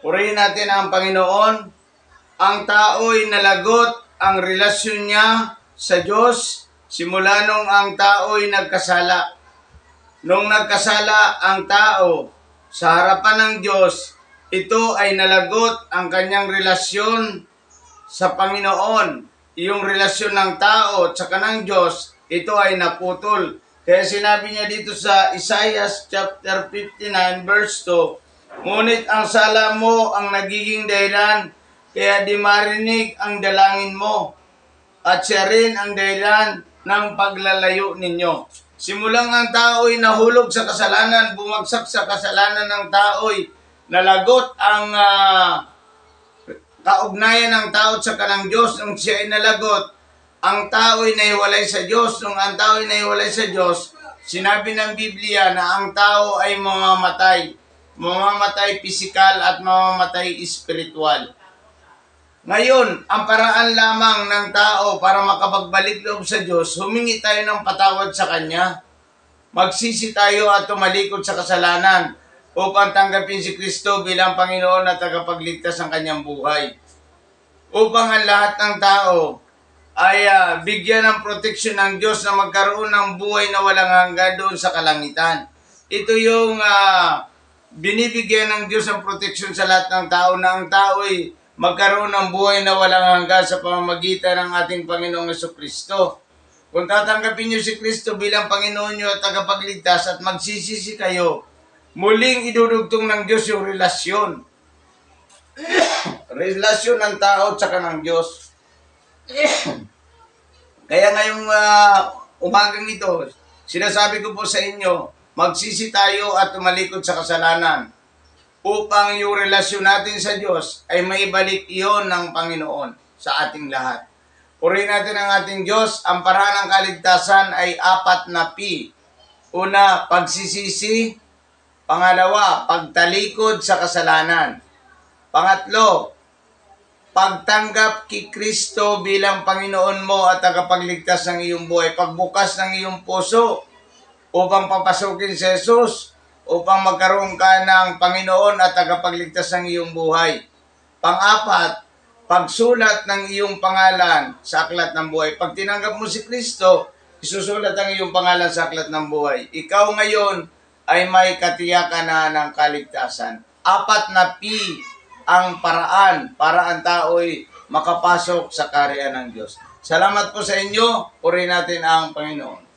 Purihin natin ang Panginoon. Ang tao'y nalagot ang relasyon niya sa Diyos simula nung ang tao'y nagkasala. Nung nagkasala ang tao sa harapan ng Diyos, ito ay nalagot ang kanyang relasyon sa Panginoon. Yung relasyon ng tao at saka ng Diyos, ito ay naputol. Kaya sinabi niya dito sa Isaiah chapter 59 verse 2, ngunit ang sala mo ang nagiging dahilan, kaya di marinig ang dalangin mo, at siya rin ang dahilan ng paglalayo ninyo. Simulang ang tao'y nahulog sa kasalanan, bumagsak sa kasalanan ng tao'y nalagot ang kaugnayan ng tao at saka ng Diyos. Nung siya ay nalagot, ang tao'y nahiwalay sa Diyos. Nung ang tao'y nahiwalay sa Diyos, sinabi ng Biblia na ang tao ay mamamatay. Mamamatay pisikal at mamamatay espiritual. Ngayon, ang paraan lamang ng tao para makapagbalik loob sa Diyos, humingi tayo ng patawad sa Kanya. Magsisi tayo at tumalikod sa kasalanan upang tanggapin si Kristo bilang Panginoon at tagapagligtas ng Kanyang buhay. Upang ang lahat ng tao ay bigyan ng proteksyon ng Diyos na magkaroon ng buhay na walang hanggan doon sa kalangitan. Ito yung binibigyan ng Diyos ang proteksyon sa lahat ng tao, na ang tao ay magkaroon ng buhay na walang hanggan sa pamamagitan ng ating Panginoong Jesucristo. Kung tatanggapin niyo si Kristo bilang Panginoon niyo at tagapagligtas at magsisisi kayo, muling idudugtong ng Diyos yung relasyon. Relasyon ng tao at saka ng Diyos. Kaya ngayong umagang ito, sinasabi ko po sa inyo, magsisi tayo at tumalikod sa kasalanan upang yung relasyon natin sa Diyos ay maibalik iyon ng Panginoon sa ating lahat. Purihin natin ang ating Diyos. Ang paraan ng kaligtasan ay 4 na P. Una, pagsisisi. Pangalawa, pagtalikod sa kasalanan. Pangatlo, pagtanggap kay Kristo bilang Panginoon mo at tagapagligtas ng iyong buhay. Pagbukas ng iyong puso upang papasukin si Jesus, upang magkaroon ka ng Panginoon at tagapagligtas ng iyong buhay. Pang-apat, pagsulat ng iyong pangalan sa aklat ng buhay. Pag tinanggap mo si Kristo, isusulat ang iyong pangalan sa aklat ng buhay. Ikaw ngayon ay may katiyakan na ng kaligtasan. 4 na P ang paraan para ang tao'y makapasok sa kaharian ng Diyos. Salamat po sa inyo. Purihin natin ang Panginoon.